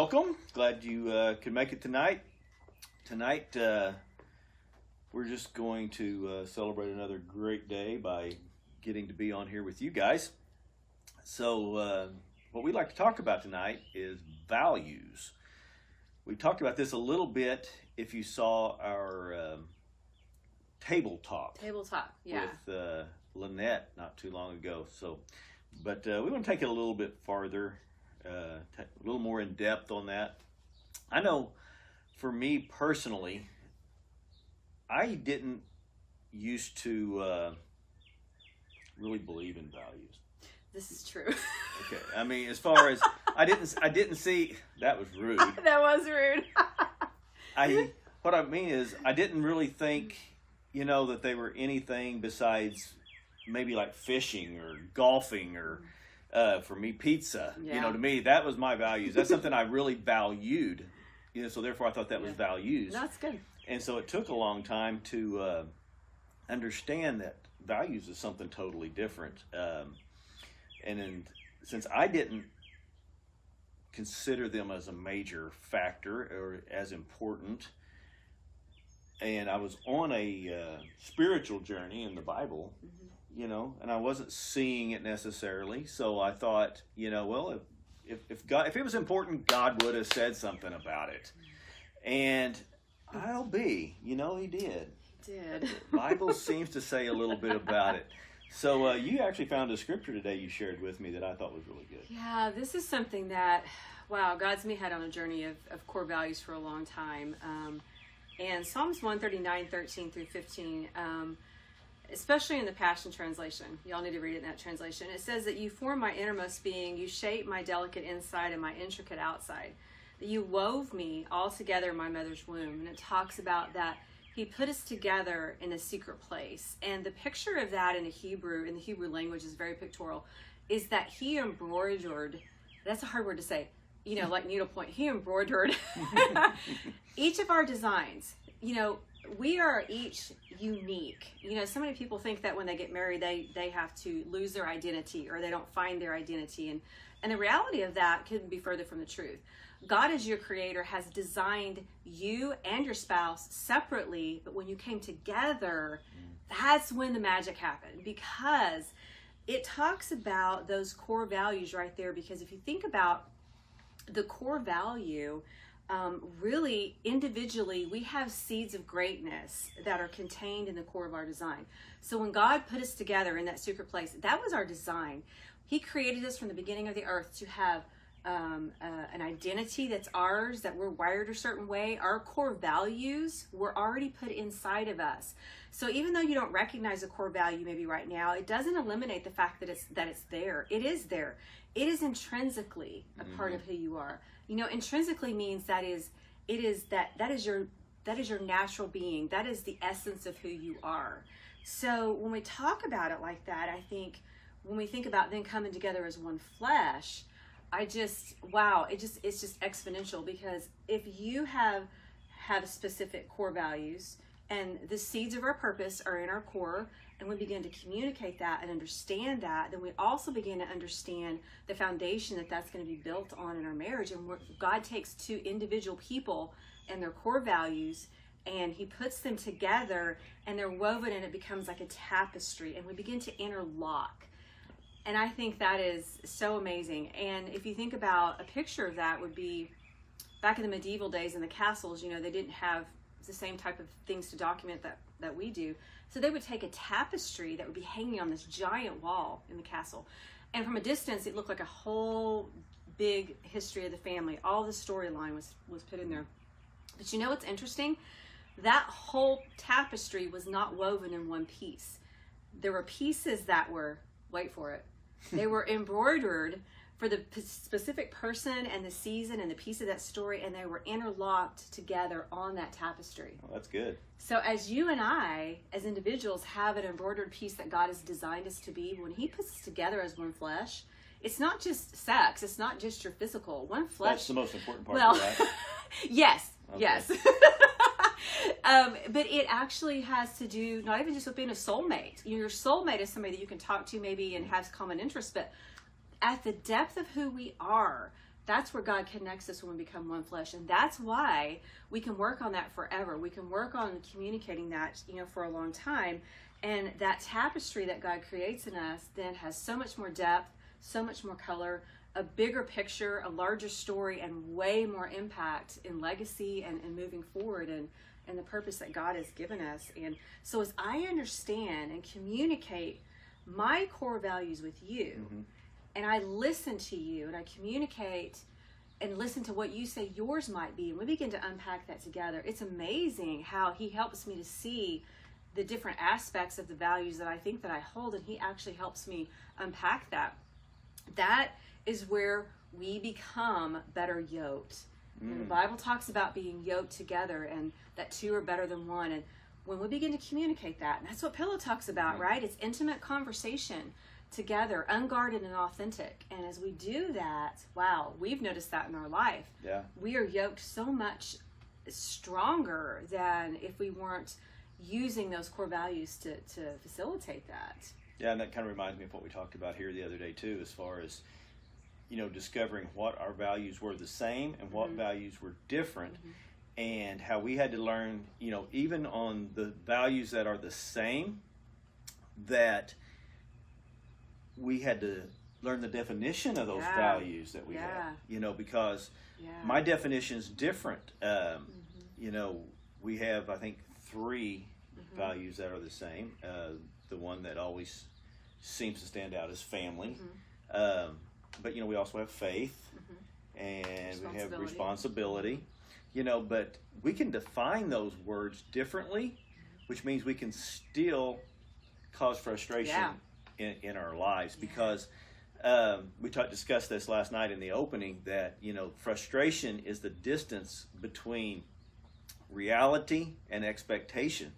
welcome. Glad you could make it tonight. Tonight, we're just going to celebrate another great day by getting to be on here with you guys. So, what we'd like to talk about tonight is values. We talked about this a little bit if you saw our table talk. Yeah. With Lynette not too long ago. So, but we want to take it a little bit farther, a little more in depth on that. I know for me personally, I didn't used to really believe in values. This is true. Okay, I mean, as far as I didn't see, that was rude. That was rude. What I mean is, I didn't really think, that they were anything besides maybe like fishing or golfing or, for me, pizza. Yeah. To me, that was my values. That's something I really valued. So therefore I thought that was values. That's good. And so it took a long time to understand that values is something totally different. Since I didn't consider them as a major factor or as important, and I was on a spiritual journey in the Bible, and I wasn't seeing it necessarily. So I thought, well, if it was important, God would have said something about it. And I'll be, he did. He did. The Bible seems to say a little bit about it. So you actually found a scripture today you shared with me that I thought was really good. Yeah, this is something that, God's me had on a journey of core values for a long time. And Psalms 139, 13 through 15, especially in the Passion Translation, y'all need to read it in that translation. It says that you form my innermost being, you shape my delicate inside and my intricate outside, that you wove me all together in my mother's womb. And it talks about that he put us together in a secret place. And the picture of that in the Hebrew language is very pictorial, is that he embroidered, that's a hard word to say, like needlepoint, he embroidered each of our designs. We are each unique. So many people think that when they get married, they have to lose their identity or they don't find their identity. And the reality of that couldn't be further from the truth. God, as your creator, has designed you and your spouse separately, but when you came together, that's when the magic happened, because it talks about those core values right there. Because if you think about the core value, really individually, we have seeds of greatness that are contained in the core of our design. So when God put us together in that secret place, that was our design. He created us from the beginning of the earth to have an identity that's ours, that we're wired a certain way. Our core values were already put inside of us. So even though you don't recognize a core value maybe right now, it doesn't eliminate the fact that it's there. It is there. It is intrinsically a part of who you are. Intrinsically means that is your natural being. That is the essence of who you are. So when we talk about it like that, I think when we think about then coming together as one flesh, it's just exponential. Because if you have specific core values and the seeds of our purpose are in our core, and we begin to communicate that and understand that, then we also begin to understand the foundation that's going to be built on in our marriage. And God takes two individual people and their core values, and he puts them together, and they're woven, and it becomes like a tapestry, and we begin to interlock. And I think that is so amazing. And if you think about a picture of that, would be back in the medieval days in the castles, they didn't have the same type of things to document that we do. So they would take a tapestry that would be hanging on this giant wall in the castle. And from a distance, it looked like a whole big history of the family. All the storyline was put in there. But what's interesting? That whole tapestry was not woven in one piece. There were pieces that were, wait for it, they were embroidered for the specific person and the season and the piece of that story, and they were interlocked together on that tapestry. Oh, that's good. So as you and I, as individuals, have an embroidered piece that God has designed us to be, when he puts us together as one flesh, it's not just sex, it's not just your physical. One flesh. That's the most important part, right? Yes, okay. Yes. But it actually has to do not even just with being a soulmate. Your soulmate is somebody that you can talk to maybe and has common interests, but at the depth of who we are, That's where God connects us when we become one flesh. And that's why we can work on that forever. We can work on communicating that, for a long time. And that tapestry that God creates in us then has so much more depth, so much more color, a bigger picture, a larger story, and way more impact in legacy and moving forward and the purpose that God has given us. And so as I understand and communicate my core values with you, and I listen to you and I communicate and listen to what you say yours might be, and we begin to unpack that together, it's amazing how he helps me to see the different aspects of the values that I think that I hold, and he actually helps me unpack that. That is where we become better yoked. The Bible talks about being yoked together and that two are better than one. And when we begin to communicate that, and that's what Pillow talks about, right? It's intimate conversation together, unguarded and authentic. And as we do that, wow, we've noticed that in our life. Yeah. We are yoked so much stronger than if we weren't using those core values to facilitate that. Yeah, and that kind of reminds me of what we talked about here the other day too, as far as discovering what our values were the same and what values were different, and how we had to learn, even on the values that are the same, that we had to learn the definition of those values that we have, because my definition is different. We have, I think, 3 values that are the same. The one that always seems to stand out is family. But, we also have faith, and we have responsibility, but we can define those words differently, which means we can still cause frustration in our lives, because we discussed this last night in the opening, that, frustration is the distance between reality and expectation.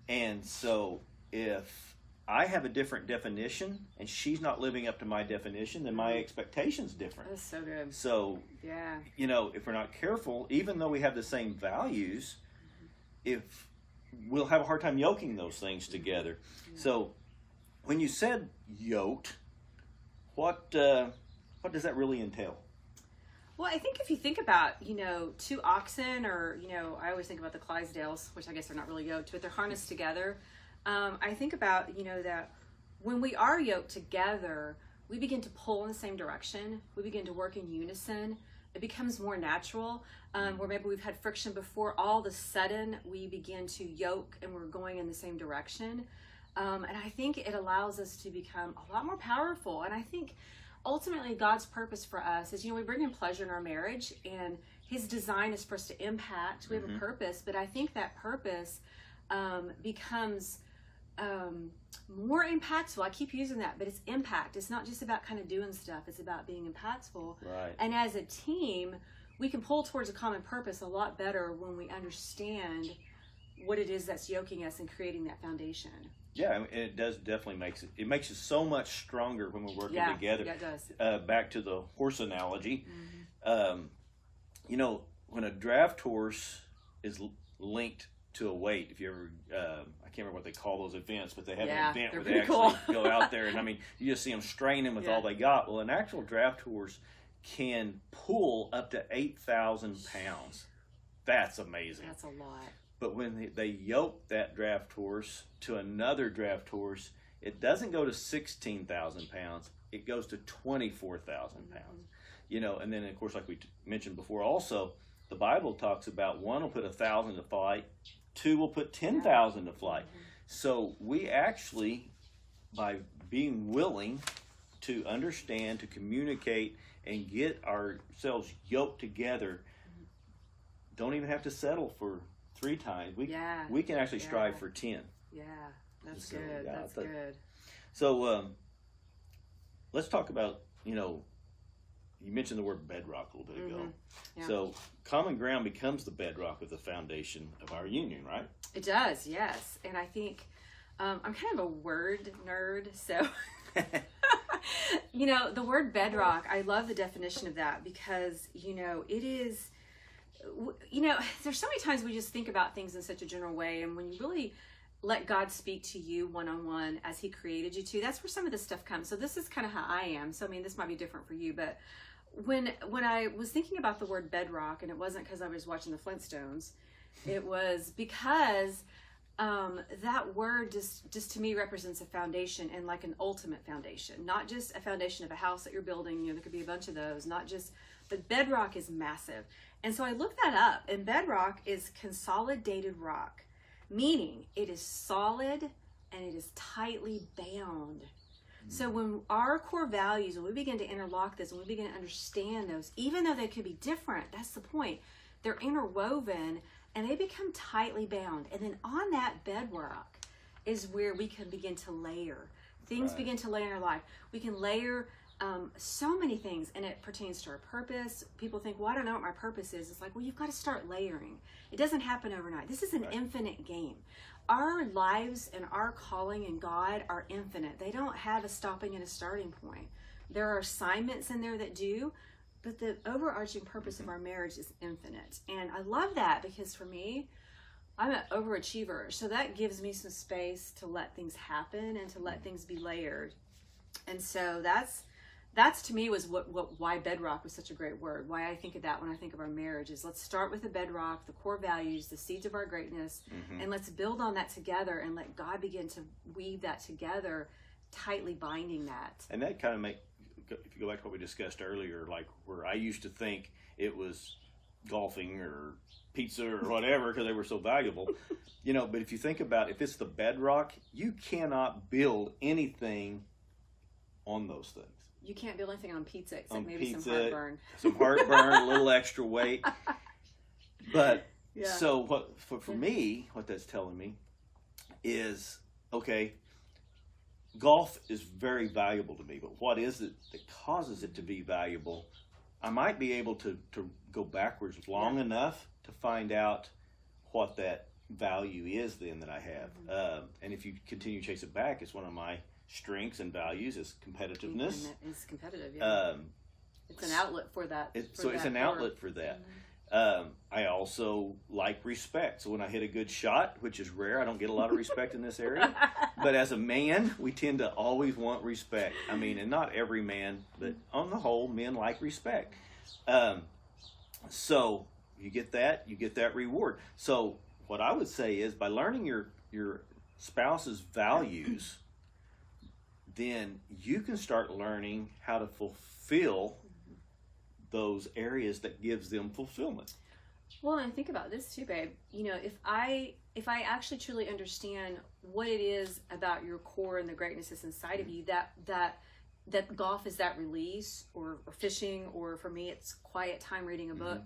And so if I have a different definition and she's not living up to my definition, then my expectation's different. That's so good. So, if we're not careful, even though we have the same values, if we'll have a hard time yoking those things together. So when you said yoked, what does that really entail? Well, I think if you think about, 2 oxen, or, I always think about the Clydesdales, which I guess are not really yoked, but they're harnessed together. I think about, that when we are yoked together, we begin to pull in the same direction. We begin to work in unison. It becomes more natural, where maybe we've had friction before. All of a sudden, we begin to yoke and we're going in the same direction. And I think it allows us to become a lot more powerful. And I think ultimately God's purpose for us is, we bring in pleasure in our marriage, and his design is for us to impact. We have a purpose, but I think that purpose becomes more impactful. I keep using that, but it's impact. It's not just about kind of doing stuff. It's about being impactful. Right. And as a team, we can pull towards a common purpose a lot better when we understand what it is that's yoking us and creating that foundation. Yeah, and it does definitely makes it so much stronger when we're working together. Yeah, it does. Back to the horse analogy, when a draft horse is linked to a weight, if you ever, I can't remember what they call those events, but they have an event where they actually go out there, and you just see them straining with all they got. Well, an actual draft horse can pull up to 8,000 pounds. That's amazing. That's a lot. But when they yoke that draft horse to another draft horse, it doesn't go to 16,000 pounds. It goes to 24,000 pounds. And then, of course, like we mentioned before, also, the Bible talks about 1 will put 1,000 to flight, 2 will put 10,000 to flight. So we actually, by being willing to understand, to communicate, and get ourselves yoked together, don't even have to settle for 3 times. We can actually strive for 10. Yeah, that's good. That's good. So let's talk about, you mentioned the word bedrock a little bit ago. Yeah. So common ground becomes the bedrock of the foundation of our union, right? It does, yes. And I think I'm kind of a word nerd, so the word bedrock, I love the definition of that, because it is, there's so many times we just think about things in such a general way, and when you really let God speak to you one-on-one as he created you to, that's where some of this stuff comes. So this is kind of how I am. So this might be different for you, but when I was thinking about the word bedrock, and it wasn't because I was watching the Flintstones, it was because that word just to me represents a foundation, and like an ultimate foundation, not just a foundation of a house that you're building. You know, there could be a bunch of those, but bedrock is massive. And so I looked that up, and bedrock is consolidated rock, meaning it is solid and it is tightly bound. So when our core values, when we begin to interlock this, when we begin to understand those, even though they could be different, that's the point, they're interwoven and they become tightly bound. And then on that bedrock is where we can begin to layer. Things begin to layer in our life. We can layer so many things, and it pertains to our purpose. People think, well, I don't know what my purpose is. It's like, well, you've got to start layering. It doesn't happen overnight. This is an infinite game. Our lives and our calling in God are infinite. They don't have a stopping and a starting point. There are assignments in there that do, but the overarching purpose of our marriage is infinite. And I love that, because for me, I'm an overachiever. So that gives me some space to let things happen and to let things be layered. And so that's to me was why bedrock was such a great word. Why I think of that when I think of our marriage is, let's start with the bedrock, the core values, the seeds of our greatness, and let's build on that together and let God begin to weave that together, tightly binding that. And that kind of if you go back to what we discussed earlier, like where I used to think it was golfing or pizza or whatever because they were so valuable, but if you think about, if it's the bedrock, you cannot build anything on those things. You can't build anything on pizza except on maybe pizza, some heartburn. Some heartburn, a little extra weight. But so for me, what that's telling me is, okay, golf is very valuable to me, but what is it that causes it to be valuable? I might be able to go backwards long enough to find out what that value is then that I have. And if you continue to chase it back, it's one of my strengths and values is competitiveness. It's competitive, yeah. It's an outlet for that. It's an outlet for that. I also like respect. So when I hit a good shot, which is rare, I don't get a lot of respect in this area. But as a man, we tend to always want respect. I mean, and not every man, but on the whole, men like respect. So you get that reward. So what I would say is, by learning your spouse's values, then you can start learning how to fulfill those areas that gives them fulfillment. Well, and think about this too, babe. If I actually truly understand what it is about your core and the greatness that's inside of you, that golf is that release, or fishing, or for me it's quiet time reading a book,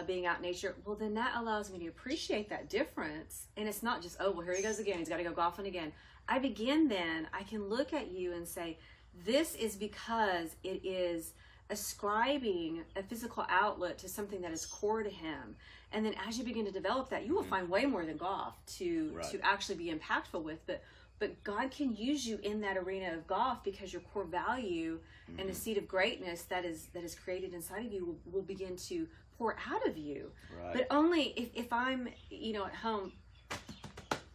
being out in nature, well, then that allows me to appreciate that difference. And it's not just, oh, well, here he goes again, he's got to go golfing again. I can look at you and say, this is because it is ascribing a physical outlet to something that is core to him. And then as you begin to develop that, you will find way more than golf to actually be impactful with. But God can use you in that arena of golf, because your core value and the seed of greatness that is created inside of you will begin to pour out of you. Right. But only if I'm, at home,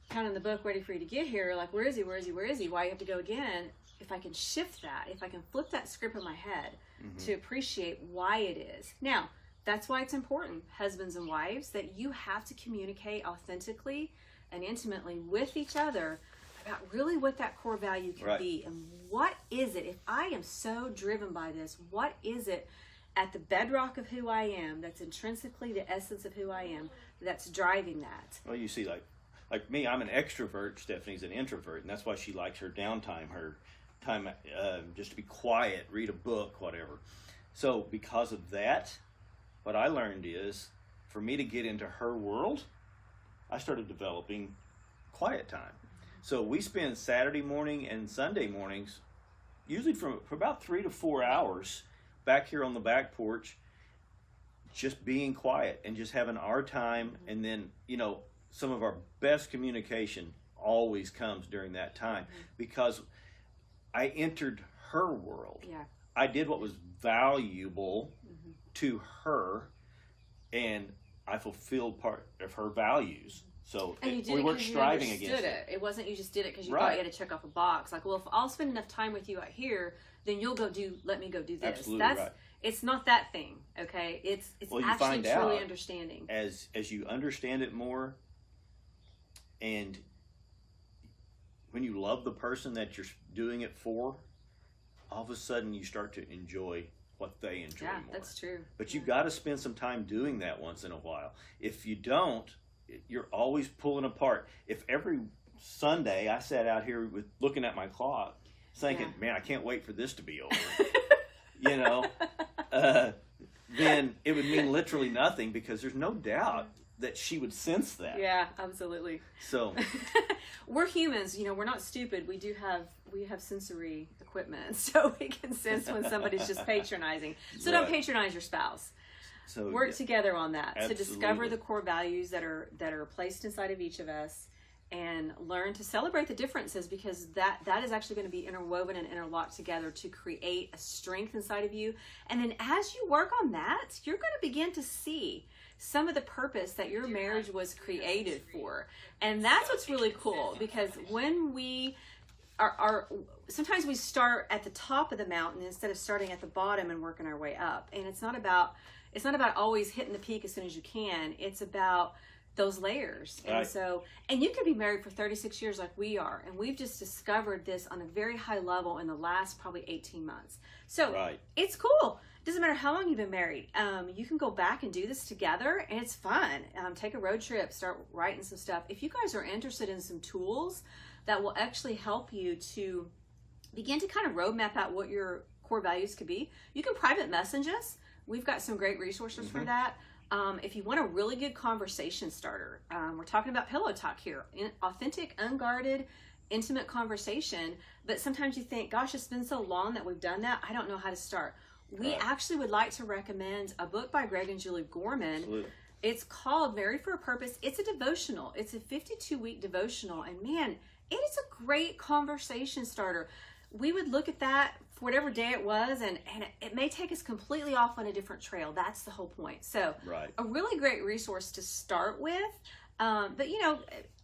counting the book, ready for you to get here, like, where is he? Why you have to go again? If I can shift that, if I can flip that script in my head to appreciate why it is. Now, that's why it's important, husbands and wives, that you have to communicate authentically and intimately with each other about really what that core value can be, and what is it. If I am so driven by this, what is it at the bedrock of who I am, that's intrinsically the essence of who I am, that's driving that? Well, you see, like me, I'm an extrovert. Stephanie's an introvert, and that's why she likes her downtime, her time just to be quiet, read a book, whatever. So because of that, what I learned is, for me to get into her world, I started developing quiet time. So we spend Saturday morning and Sunday mornings, usually for about 3 to 4 hours, back here on the back porch, just being quiet and just having our time. And then, some of our best communication always comes during that time, because I entered her world. Yeah. I did what was valuable to her, and I fulfilled part of her values. So we weren't striving against it. It wasn't you just did it because you thought you had to check off a box. Like, well, if I'll spend enough time with you out here, then you'll let me go do this. Absolutely right. It's not that thing, okay? It's Well, you actually find truly out understanding. as you understand it more, and when you love the person that you're doing it for, all of a sudden you start to enjoy what they enjoy Yeah, more. that's true. But you've got to spend some time doing that once in a while. If you don't, you're always pulling apart. If every Sunday I sat out here with looking at my clock, thinking, Yeah. "Man, I can't wait for this to be over," you know, then it would mean literally nothing, because there's no doubt that she would sense that. Yeah, absolutely. So We're humans, we're not stupid. We have sensory equipment, so we can sense when somebody's just patronizing. So don't Right. patronize your spouse. so Work yeah, together on that to discover Absolutely. the core values that are placed inside of each of us, and learn to celebrate the differences, because that is actually going to be interwoven and interlocked together to create a strength inside of you. And then as you work on that, you're going to begin to see some of the purpose that your marriage was created for. And that's what's really cool, because when we are sometimes we start at the top of the mountain instead of starting at the bottom and working our way up. And it's not about always hitting the peak as soon as you can. It's about those layers. And Right. and you could be married for 36 years like we are, and we've just discovered this on a very high level in the last probably 18 months. So Right. it's cool. Doesn't matter how long you've been married. You can go back and do this together, and it's fun. Take a road trip, start writing some stuff. If you guys are interested in some tools that will actually help you to begin to kind of roadmap out what your core values could be, you can private message us. We've got some great resources for that. If you want a really good conversation starter, we're talking about pillow talk here, authentic, unguarded, intimate conversation. But sometimes you think, gosh, it's been so long that we've done that, I don't know how to start. We Right. actually would like to recommend a book by Greg and Julie Gorman. Absolutely. It's called Married for a Purpose. It's a devotional. It's a 52-week devotional. And man, it is a great conversation starter. We would look at that for whatever day it was, and it may take us completely off on a different trail. That's the whole point. So Right. a really great resource to start with. But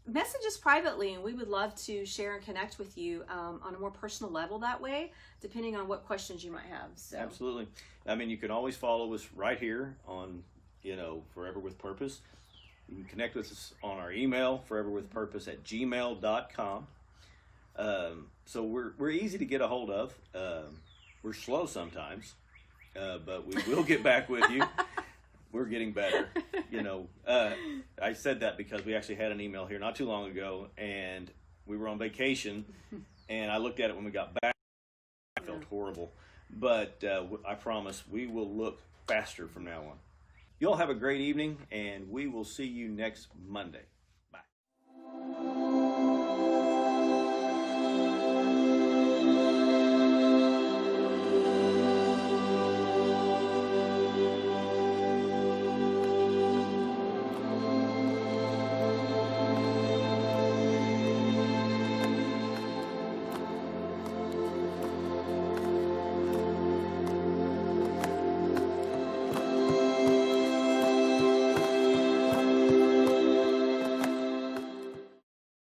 message us privately, and we would love to share and connect with you on a more personal level that way, depending on what questions you might have. So. Absolutely. I mean, you can always follow us right here on, Forever with Purpose. You can connect with us on our email, foreverwithpurpose@gmail.com. So we're easy to get a hold of. We're slow sometimes, but we will get back with you. We're getting better. I said that because we actually had an email here not too long ago, and we were on vacation, and I looked at it when we got back. I felt horrible. But I promise we will look faster from now on. You all have a great evening, and we will see you next Monday.